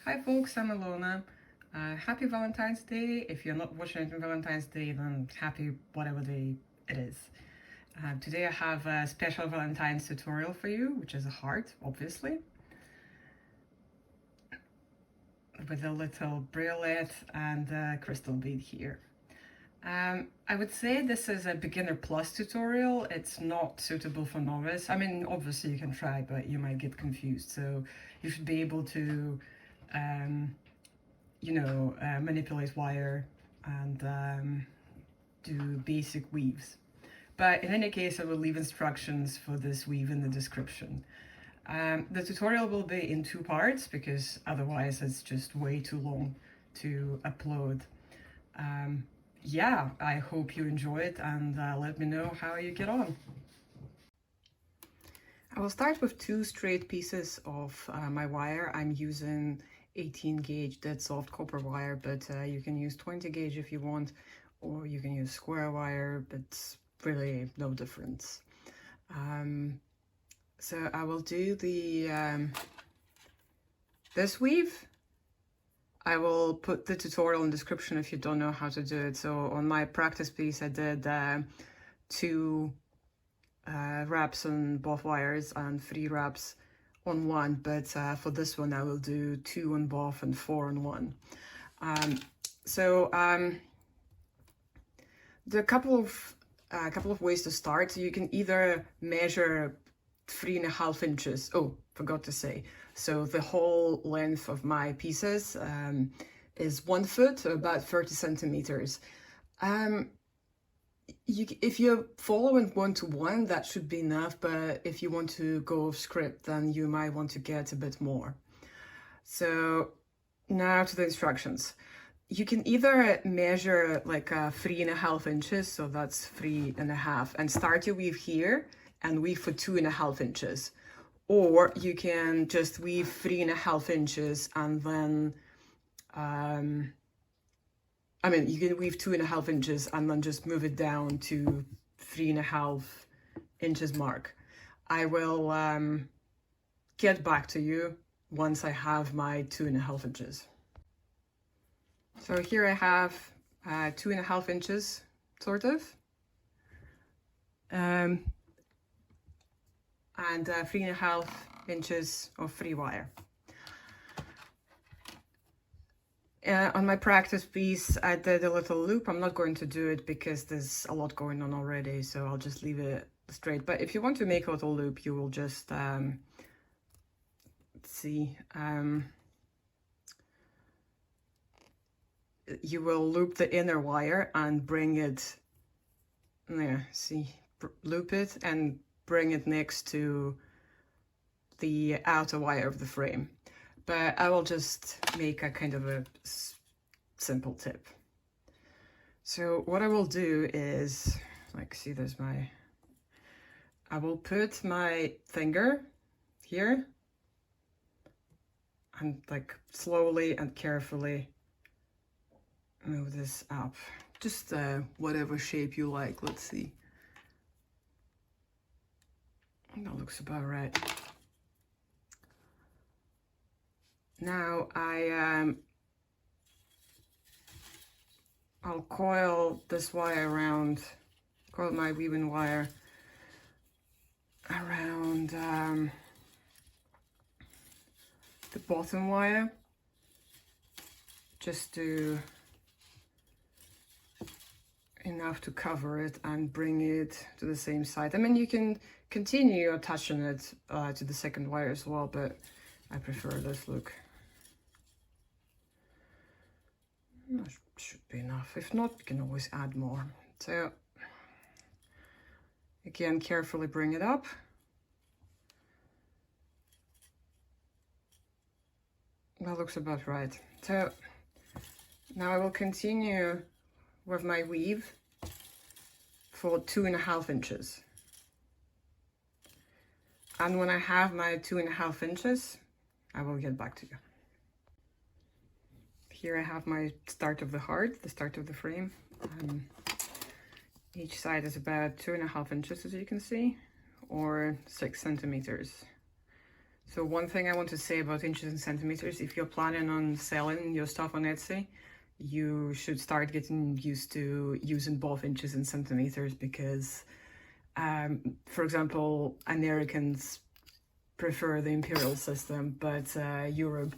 Hi folks, I'm Alona. Happy Valentine's Day. If you're not watching it on Valentine's Day, then happy whatever day it is. Today I have a special Valentine's tutorial for you, which is a heart, obviously, with a little briolette and a crystal bead here. I would say this is a beginner plus tutorial. It's not suitable for novice. I mean, obviously you can try, but you might get confused. So you should be able to manipulate wire and do basic weaves. But in any case, I will leave instructions for this weave in the description. The tutorial will be in 2 parts because otherwise it's just way too long to upload. Yeah, I hope you enjoy it and let me know how you get on. I will start with 2 straight pieces of my wire. I'm using 18 gauge dead soft copper wire, but you can use 20 gauge if you want, or you can use square wire, but really no difference. So I will do the this weave. I will put the tutorial in the description if you don't know how to do it. So on my practice piece I did 2 wraps on both wires and 3 wraps on one, but for this one I will do 2 on both and 4 on one. There are a couple of ways to start. So you can either measure 3.5 inches. Oh, forgot to say. So the whole length of my pieces is 1 foot, or about 30 centimeters. If you're following 1-to-1, that should be enough, but if you want to go off script, then you might want to get a bit more. So now to the instructions. You can either measure like 3.5 inches, so that's 3.5, and start your weave here and weave for 2.5 inches. Or you can just weave 3.5 inches and then you can weave 2.5 inches and then just move it down to 3.5 inches mark. I will get back to you once I have my 2.5 inches. So here I have 2.5 inches, sort of, and 3.5 inches of free wire. On my practice piece, I did a little loop. I'm not going to do it because there's a lot going on already, so I'll just leave it straight. But if you want to make a little loop, you will just you will loop the inner wire and bring it, loop it and bring it next to the outer wire of the frame. But I will just make a kind of a simple tip. So what I will do is, I will put my finger here and slowly and carefully move this up. Just whatever shape you like. Let's see. That looks about right. Now I'll coil this wire around, coil my weaving wire around the bottom wire, just to enough to cover it and bring it to the same side. I mean, you can continue attaching it to the second wire as well, but I prefer this look. That should be enough. If not, you can always add more. So again, carefully bring it up. That looks about right. So now I will continue with my weave for 2.5 inches. And when I have my 2.5 inches, I will get back to you. Here I have my start of the heart, the start of the frame. Each side is about 2.5 inches, as you can see, or 6 centimeters. So one thing I want to say about inches and centimeters, if you're planning on selling your stuff on Etsy, you should start getting used to using both inches and centimeters because, for example, Americans prefer the imperial system, but Europe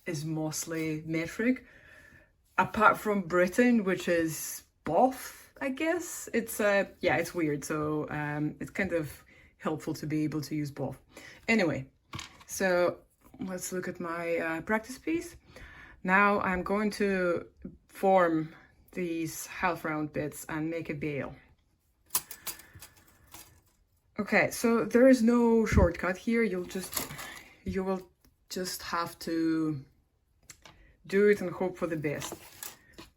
is mostly metric. Apart from Britain, which is both, I guess. It's yeah, it's weird. So it's kind of helpful to be able to use both. Anyway, so let's look at my practice piece. Now I'm going to form these half round bits and make a bail. Okay, so there is no shortcut here. You will just have to do it and hope for the best.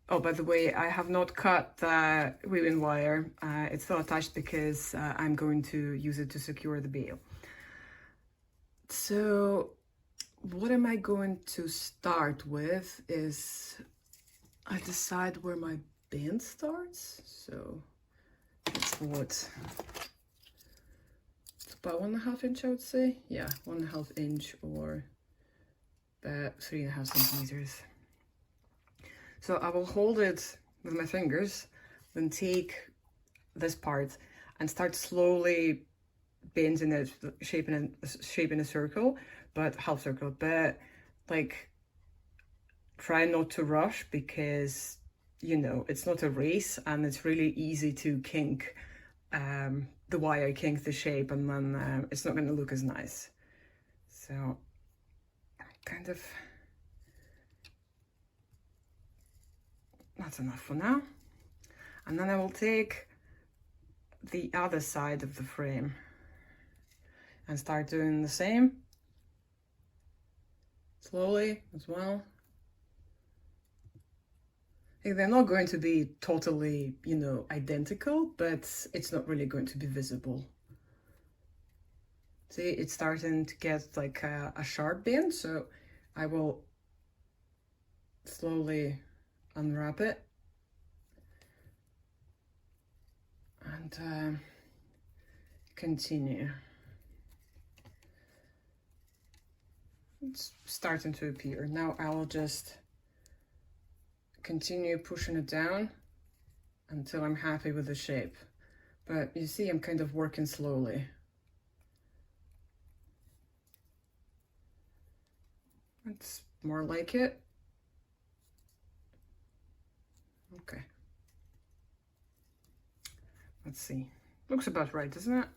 Oh, by the way, I have not cut the weaving wire. It's still attached because I'm going to use it to secure the bail. So what am I going to start with is I decide where my band starts. So it's what? It's about 1.5 inch, I would say. Yeah, 1.5 inch or about 3.5 centimeters. So I will hold it with my fingers, then take this part and start slowly bending it, shaping a circle, but half circle, but like try not to rush because, you know, it's not a race and it's really easy to kink the wire, kink the shape, and then it's not going to look as nice. So kind of, that's enough for now. And then I will take the other side of the frame and start doing the same slowly as well. They're not going to be totally, you know, identical, but it's not really going to be visible. See, it's starting to get like a sharp bend, so I will slowly unwrap it and continue. It's starting to appear. Now I will just continue pushing it down until I'm happy with the shape. But you see, I'm kind of working slowly. That's more like it. Okay. Let's see. Looks about right, doesn't it?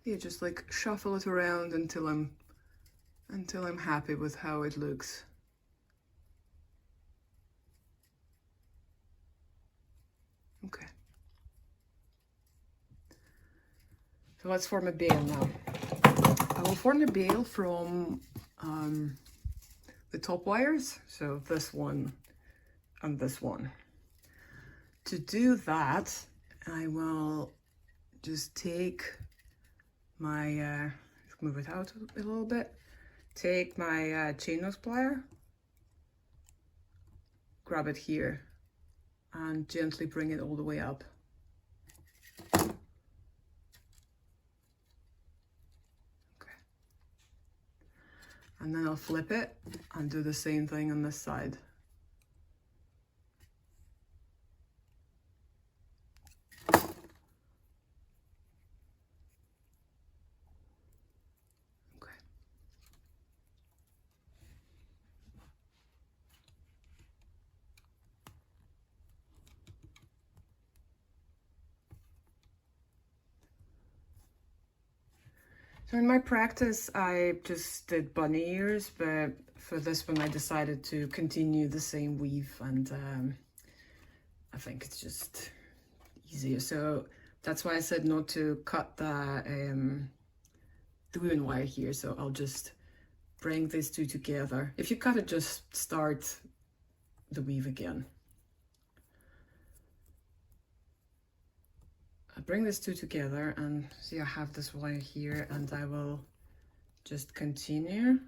You just like shuffle it around until I'm happy with how it looks. Okay. So let's form a bail now. I will form a bail from the top wires, so this one and this one. To do that, I will just take my, move it out a little bit, take my chain nose plier, grab it here, and gently bring it all the way up. Okay. And then I'll flip it and do the same thing on this side. So in my practice, I just did bunny ears, but for this one, I decided to continue the same weave, and I think it's just easier. So that's why I said not to cut the weaving wire here. So I'll just bring these two together. If you cut it, just start the weave again. I bring these two together and see I have this wire here, and I will just continue.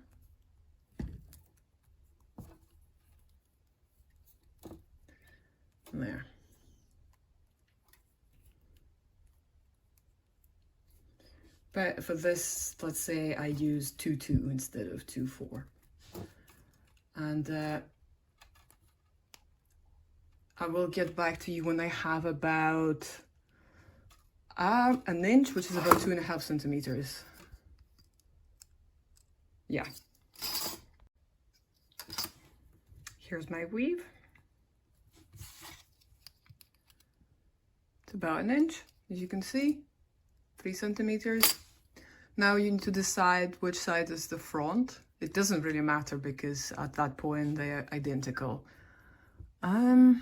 There. But for this, let's say I use 2-2 instead of 2-4. And I will get back to you when I have about an inch, which is about 2.5 centimeters. Yeah. Here's my weave. It's about an inch, as you can see, 3 centimeters. Now you need to decide which side is the front. It doesn't really matter because at that point they're identical. I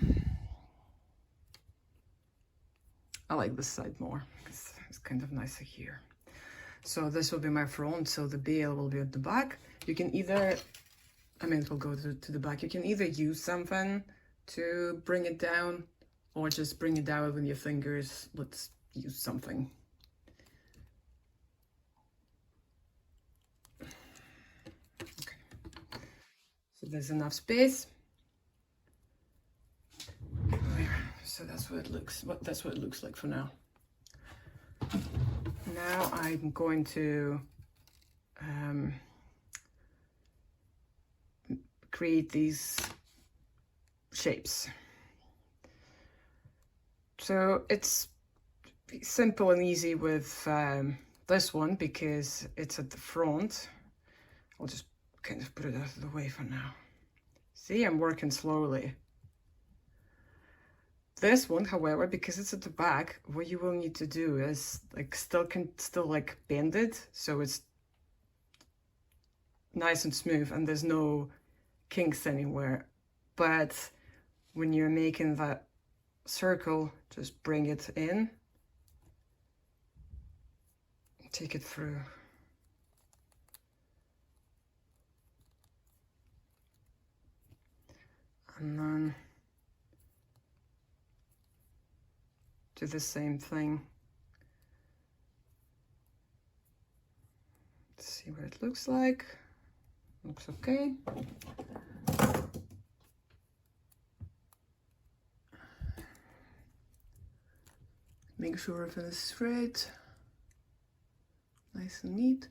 like this side more because it's kind of nicer here. So this will be my front, so the bail will be at the back. You can either, I mean, it will go to the back. You can either use something to bring it down or just bring it down with your fingers. Let's use something. Okay. So there's enough space. So that's what it looks. That's what it looks like for now. Now I'm going to create these shapes. So it's simple and easy with this one because it's at the front. I'll just kind of put it out of the way for now. See, I'm working slowly. This one, however, because it's at the back, what you will need to do is like still like bend it so it's nice and smooth and there's no kinks anywhere. But when you're making that circle, just bring it in, take it through. And then do the same thing. Let's see what it looks like. Looks okay. Make sure everything is straight, nice and neat.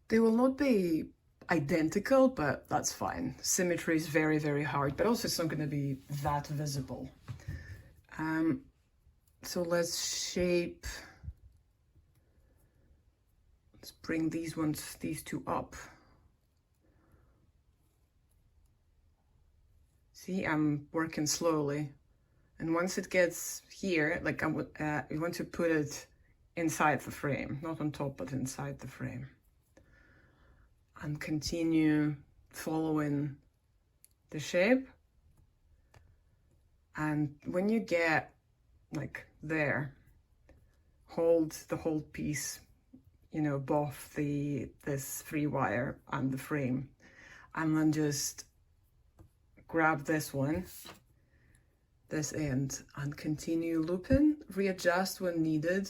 They will not be identical, but that's fine. Symmetry is very, very hard, but also it's not going to be that visible. So let's shape. Let's bring these two up. See, I'm working slowly. And once it gets here, like you want to put it inside the frame, not on top, but inside the frame. And continue following the shape. And when you get like there, hold the whole piece, you know, above this 3-wire and the frame. And then just grab this one, this end, and continue looping, readjust when needed.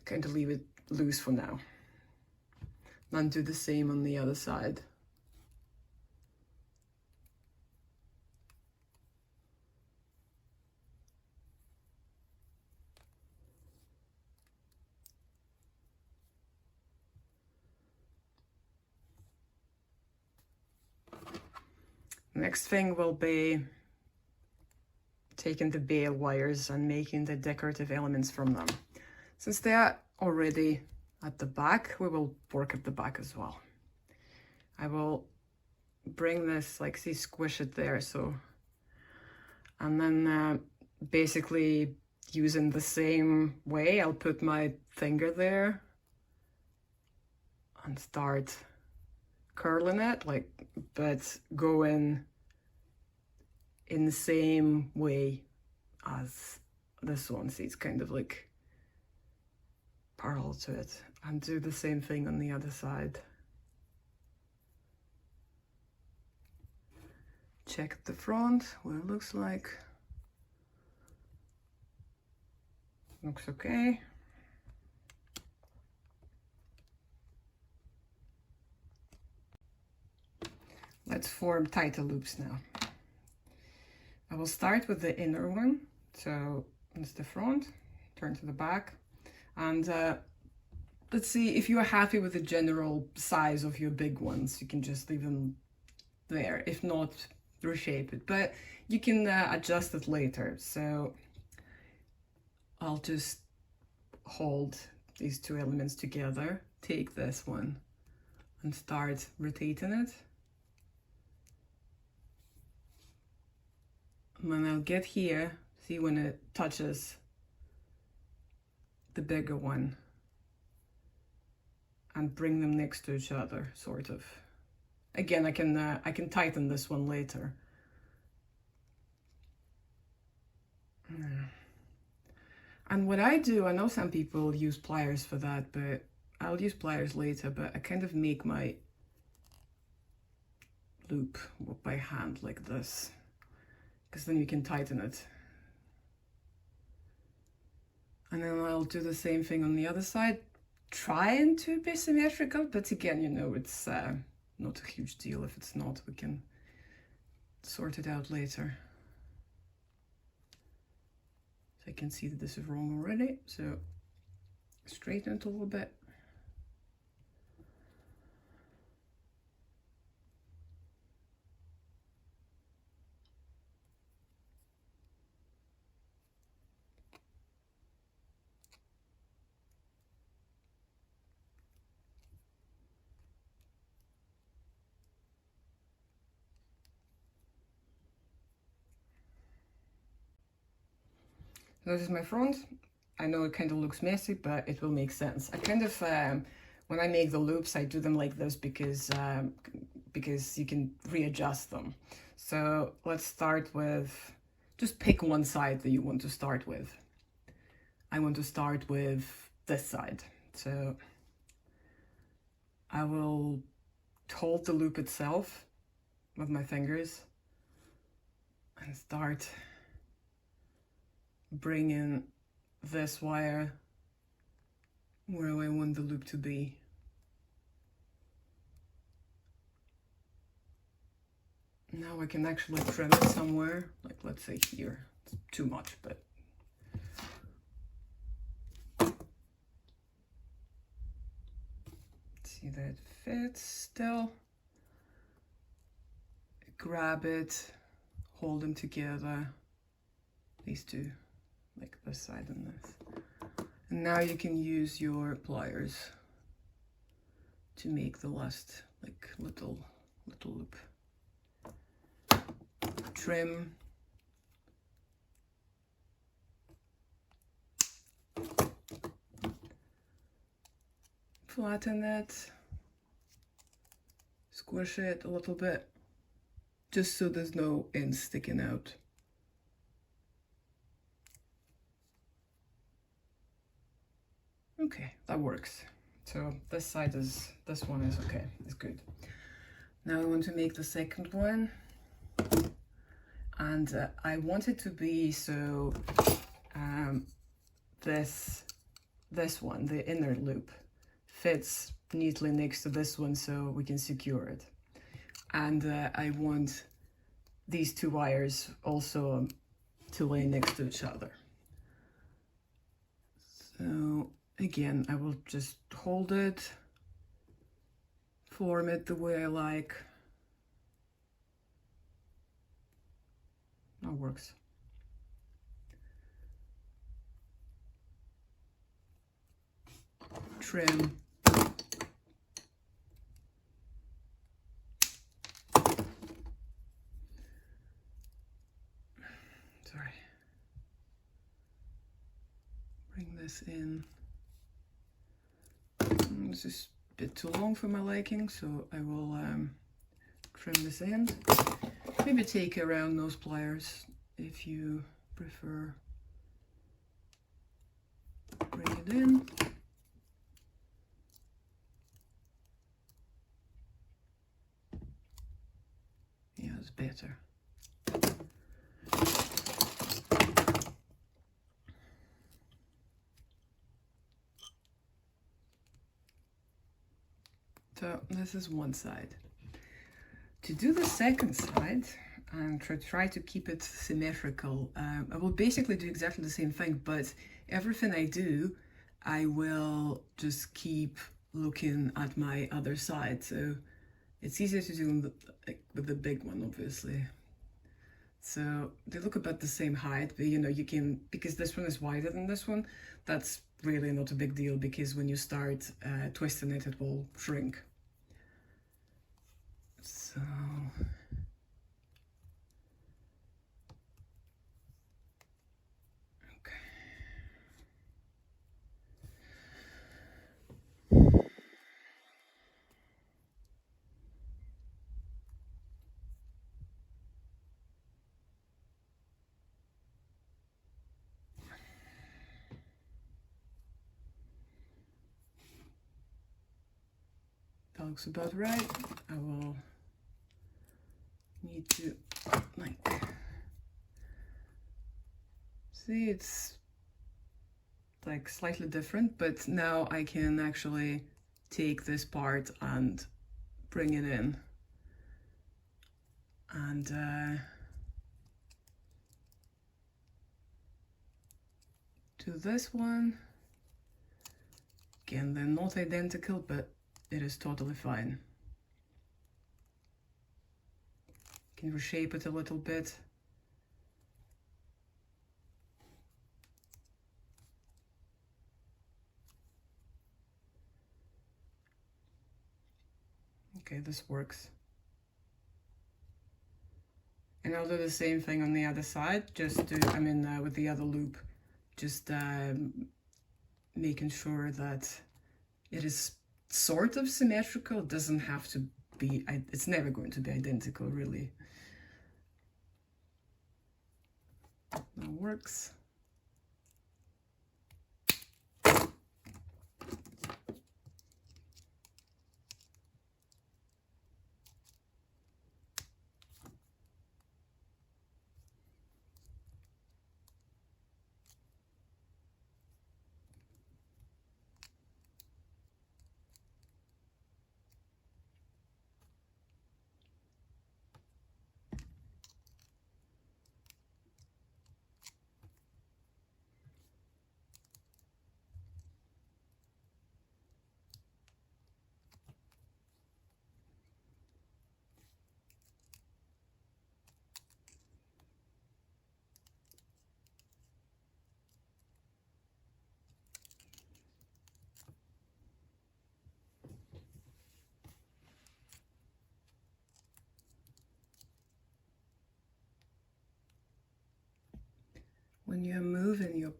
Kind of leave it loose for now. Then do the same on the other side. Next thing will be taking the bail wires and making the decorative elements from them. Since they are already at the back, we will work at the back as well. I will bring this, like, see, squish it there, so, and then basically using the same way, I'll put my finger there and start curling it, like, but going in the same way as this one. See, it's kind of like parallel to it, and do the same thing on the other side. check the front, what it looks like. Looks okay. Let's form tighter loops now. I will start with the inner one. So it's the front, turn to the back. And let's see, if you are happy with the general size of your big ones, you can just leave them there. If not, reshape it. But you can adjust it later. So I'll just hold these two elements together, take this one and start rotating it. And then I'll get here, see when it touches the bigger one, and bring them next to each other, sort of. Again, I can tighten this one later. And what I do, I know some people use pliers for that, but I'll use pliers later, but I kind of make my loop by hand like this, because then you can tighten it. And then I'll do the same thing on the other side, trying to be symmetrical, but again, you know, it's not a huge deal. If it's not, we can sort it out later. So I can see that this is wrong already, so straighten it a little bit. This is my front. I know it kind of looks messy, but it will make sense. I kind of, when I make the loops, I do them like this because you can readjust them. So let's start with, just pick one side that you want to start with. I want to start with this side. So I will hold the loop itself with my fingers and start bringing this wire where I want the loop to be. Now I can actually trim it somewhere, like let's say here. It's too much, but see that it fits still. Grab it, hold them together, these two, like this side and this. And now you can use your pliers to make the last like little loop. Trim. Flatten it. Squish it a little bit, just so there's no ends sticking out. Okay, that works. So this one is okay, it's good. Now I want to make the second one. And I want it to be so this one, the inner loop, fits neatly next to this one so we can secure it. And I want these two wires also to lay next to each other. So again, I will just hold it, form it the way I like. That works. Trim. Sorry. Bring this in. This is a bit too long for my liking, so I will trim this end. Maybe take around those pliers if you prefer. Bring it in. Yeah, it's better. So this is one side. To do the second side, and try to keep it symmetrical, I will basically do exactly the same thing, but everything I do, I will just keep looking at my other side. So it's easier to do with the big one, obviously. So they look about the same height, but you know, you can, because this one is wider than this one, that's really not a big deal, because when you start twisting it, it will shrink. So that looks about right. I will need to see, it's like slightly different, but now I can actually take this part and bring it in, and do this one. Again, they're not identical, but it is totally fine. Can reshape it a little bit. Okay, this works. And I'll do the same thing on the other side, just do, with the other loop, just making sure that it is sort of symmetrical. It doesn't have to be, it's never going to be identical, really. That works. When you're moving your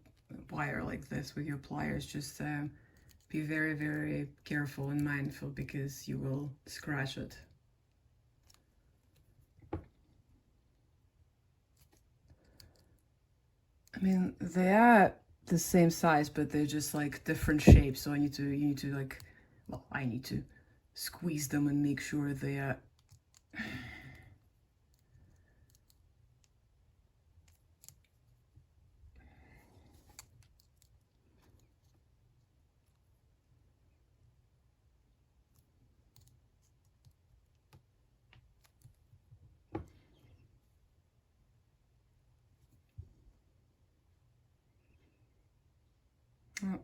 wire like this with your pliers, just be very, very careful and mindful, because you will scratch it. I mean, they are the same size, but they're just like different shapes. So you need to like, well, I need to squeeze them and make sure they are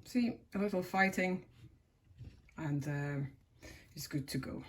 see, a little fighting, and it's good to go.